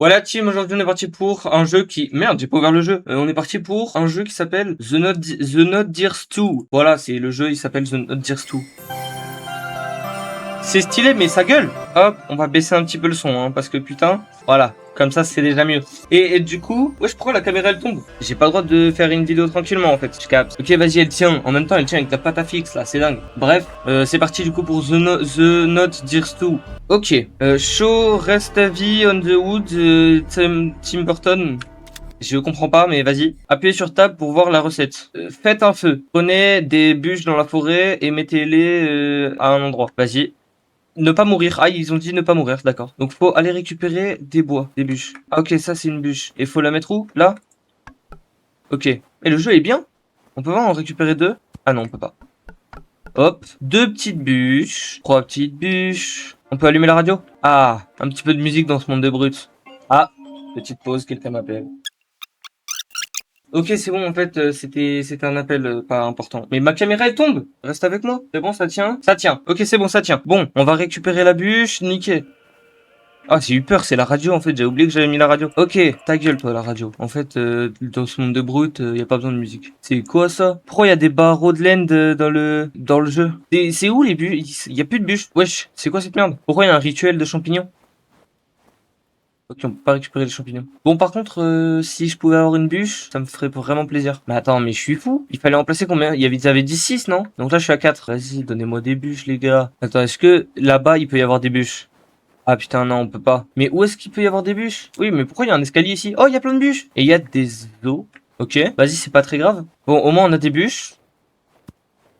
Voilà team, aujourd'hui on est parti pour un jeu qui... Merde, j'ai pas ouvert le jeu. On est parti pour un jeu qui s'appelle The Not Dears 2. Voilà, c'est le jeu, il s'appelle The Not Dears 2. C'est stylé, mais ça gueule. Hop, on va baisser un petit peu le son, hein, parce que putain, voilà, comme ça c'est déjà mieux. Et du coup, wesh, pourquoi la caméra elle tombe? J'ai pas le droit de faire une vidéo tranquillement en fait, je capte. Ok, vas-y, elle tient. En même temps, elle tient avec ta pâte à fixe là, c'est dingue. Bref, c'est parti du coup pour The Not Dears 2. Ok, show rest a vie on the wood, Tim Burton. Je comprends pas, mais vas-y. Appuyez sur Tab pour voir la recette. Faites un feu. Prenez des bûches dans la forêt et mettez-les à un endroit. Vas-y. Ne pas mourir. Ah, ils ont dit ne pas mourir, d'accord. Donc faut aller récupérer des bois, des bûches. Ah ok, ça c'est une bûche. Et faut la mettre où? Là? Ok. Et le jeu est bien? On peut voir en récupérer deux? Ah non, on peut pas. Hop. Deux petites bûches. Trois petites bûches. On peut allumer la radio? Ah, un petit peu de musique dans ce monde de brutes. Ah, petite pause, quelqu'un m'appelle. Ok, c'est bon, en fait, c'était un appel pas important. Mais ma caméra, elle tombe. Reste avec moi. C'est bon, ça tient? Ça tient. Ok, c'est bon, ça tient. Bon, on va récupérer la bûche. Nickel. Ah, j'ai eu peur, c'est la radio, en fait. J'ai oublié que j'avais mis la radio. Ok, ta gueule, toi, la radio. En fait, dans ce monde de brut, y a pas besoin de musique. C'est quoi, ça? Pourquoi y a des barreaux de laine dans le jeu? C'est où, les bûches? Y a plus de bûches. Wesh, c'est quoi cette merde? Pourquoi y a un rituel de champignons? Ok, on peut pas récupérer les champignons. Bon, par contre, si je pouvais avoir une bûche, ça me ferait vraiment plaisir. Mais attends, mais je suis fou. Il fallait en placer combien? Ils avaient dit 6, non? Donc là, je suis à 4. Vas-y, donnez-moi des bûches, les gars. Attends, est-ce que là-bas, il peut y avoir des bûches? Ah putain, non, on peut pas. Mais où est-ce qu'il peut y avoir des bûches? Oui, mais pourquoi il y a un escalier ici? Oh, il y a plein de bûches. Et il y a des os. Ok, vas-y, c'est pas très grave. Bon, au moins, on a des bûches.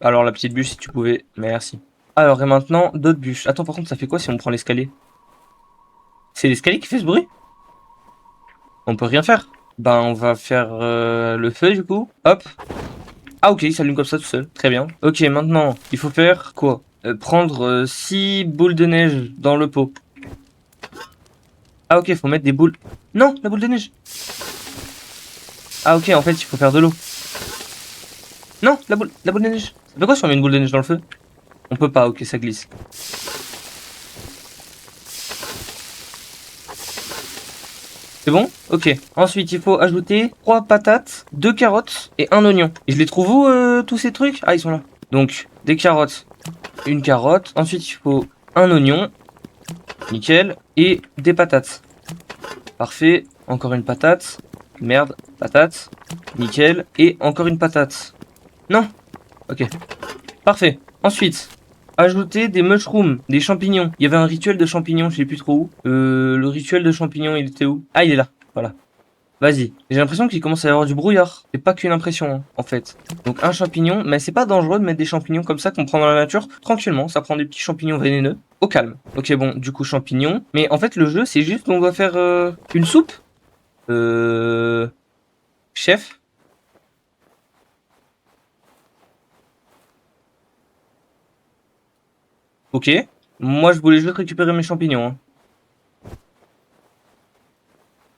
Alors, la petite bûche, si tu pouvais. Merci. Alors, et maintenant, d'autres bûches. Attends, par contre, ça fait quoi si on prend l'escalier? C'est l'escalier qui fait ce bruit? On peut rien faire. Ben, on va faire le feu, du coup. Hop. Ah, ok, il s'allume comme ça tout seul. Très bien. Ok, maintenant, il faut faire quoi? Prendre 6 boules de neige dans le pot. Ah, ok, faut mettre des boules. Non, la boule de neige. Ah, ok, en fait, il faut faire de l'eau. Non, la boule de neige. Ça fait quoi si on met une boule de neige dans le feu? On peut pas, ok, ça glisse. C'est bon? Ok. Ensuite, il faut ajouter 3 patates, 2 carottes et un oignon. Et je les trouve où, tous ces trucs? Ah, ils sont là. Donc, des carottes, une carotte. Ensuite, il faut un oignon. Nickel. Et des patates. Parfait. Encore une patate. Merde. Patate. Nickel. Et encore une patate. Non. Ok. Parfait. Ensuite, ajouter des mushrooms, des champignons. Il y avait un rituel de champignons, je sais plus trop où. Le rituel de champignons, il était où? Ah, il est là. Voilà. Vas-y. J'ai l'impression qu'il commence à y avoir du brouillard. C'est pas qu'une impression, hein, en fait. Donc un champignon, mais c'est pas dangereux de mettre des champignons comme ça qu'on prend dans la nature. Tranquillement, ça prend des petits champignons vénéneux. Au calme. Ok, bon, du coup, champignons. Mais en fait, le jeu, c'est juste qu'on doit faire une soupe. Chef. Ok. Moi, je voulais juste récupérer mes champignons, hein.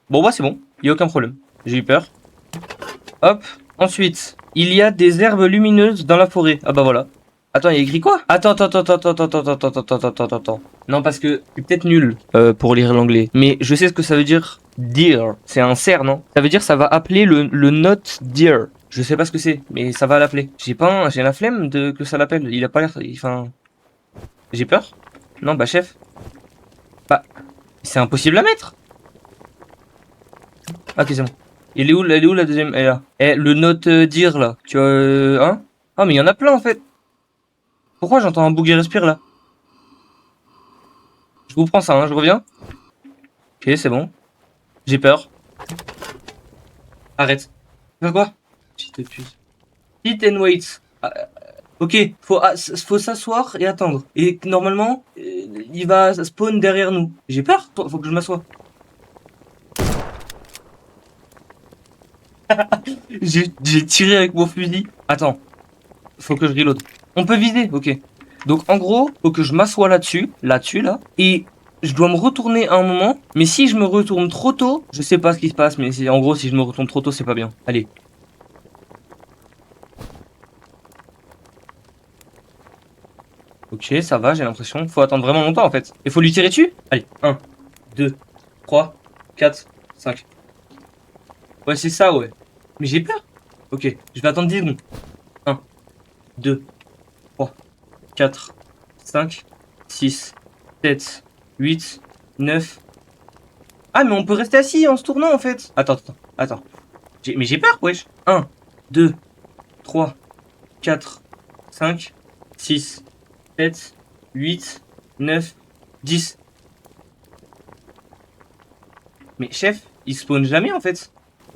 Bon, bah, c'est bon. Y a aucun problème. J'ai eu peur. Hop. Ensuite, il y a des herbes lumineuses dans la forêt. Ah bah voilà. Attends, il y a écrit quoi? Attends. Non, parce que je suis peut-être nul pour lire l'anglais. Mais je sais ce que ça veut dire deer. C'est un cerf, non? Ça veut dire ça va appeler le not deer. Je sais pas ce que c'est, mais ça va l'appeler. J'ai la flemme de que ça l'appelle. Il a pas l'air. Enfin. J'ai peur? Non, bah chef. Bah. C'est impossible à mettre. Ok, c'est bon. Elle est où la deuxième? Elle est là. Eh, le note dire là. Tu vois, hein? Ah, mais il y en a plein en fait. Pourquoi j'entends un bouc respire là? Je vous prends ça, hein, je reviens. Ok, c'est bon. J'ai peur. Arrête. Fais quoi? Petite puce. Sit and wait. Ah, ok, faut s'asseoir et attendre. Et normalement, il va spawn derrière nous. J'ai peur, faut que je m'assoie. J'ai tiré avec mon fusil. Attends, faut que je reload. On peut viser, ok. Donc en gros, faut que je m'assoie là-dessus, là, et je dois me retourner à un moment. Mais si je me retourne trop tôt, je sais pas ce qui se passe, mais en gros, si je me retourne trop tôt, c'est pas bien. Allez. Ok, ça va, j'ai l'impression. Faut attendre vraiment longtemps en fait. Il faut lui tirer dessus. Allez, un, 2, 3, 4, 5. Ouais, c'est ça, ouais. Mais j'ai peur. Ok, je vais attendre 10 secondes. 1, 2, 3, 4, 5, 6, 7, 8, 9. Ah, mais on peut rester assis en se tournant, en fait. Attends. Mais j'ai peur, wesh. 1, 2, 3, 4, 5, 6, 7, 8, 9, 10. Mais chef, il spawn jamais, en fait.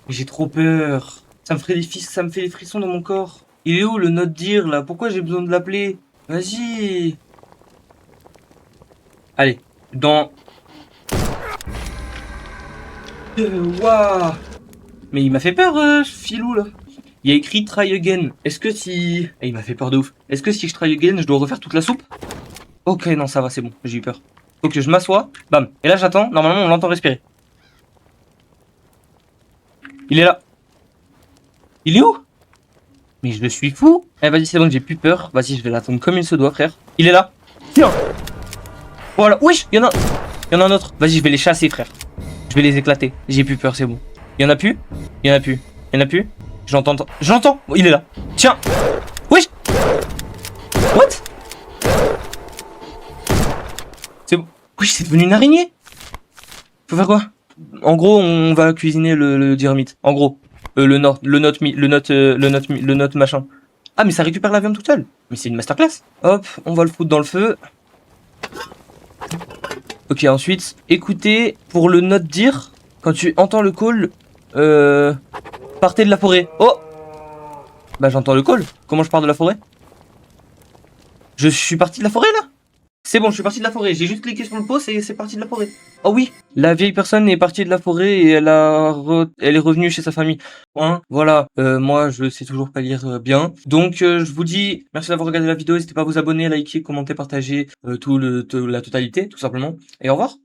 Mais j'ai trop peur. Ça me fait des frissons dans mon corps. Il est où le note dire, là? Pourquoi j'ai besoin de l'appeler? Vas-y. Allez, dans... Waouh. Mais il m'a fait peur, ce filou, là. Il y a écrit try again. Est-ce que si... il m'a fait peur de ouf. Est-ce que si je try again, je dois refaire toute la soupe? Ok, non, ça va, c'est bon. J'ai eu peur. Faut que je m'assoie. Bam. Et là, j'attends. Normalement, on l'entend respirer. Il est là. Il est où? Mais je suis fou. Eh, vas-y, c'est bon, j'ai plus peur. Vas-y, je vais l'attendre comme il se doit, frère. Il est là. Tiens. Voilà. Wesh, il y en a un autre. Vas-y, je vais les chasser, frère. Je vais les éclater. J'ai plus peur, c'est bon. Il y en a plus? Il y en a plus. Il y en a plus? J'entends. J'entends. Il est là. Tiens. Wesh. What? C'est bon. Wesh, c'est devenu une araignée. Faut faire quoi? En gros, on va cuisiner le dynamite. En gros. Le note machin. Ah, mais ça récupère la viande toute seule. Mais c'est une masterclass. Hop, on va le foutre dans le feu. Ok, ensuite, écoutez, pour le note dire, quand tu entends le call, partez de la forêt. Oh! Bah, j'entends le call. Comment je pars de la forêt? Je suis parti de la forêt, là? C'est bon, je suis parti de la forêt. J'ai juste cliqué sur le post et c'est parti de la forêt. Oh oui, la vieille personne est partie de la forêt et elle est revenue chez sa famille. Hein, voilà, moi je sais toujours pas lire bien. Donc je vous dis merci d'avoir regardé la vidéo. N'hésitez pas à vous abonner, liker, commenter, partager la totalité, tout simplement. Et au revoir.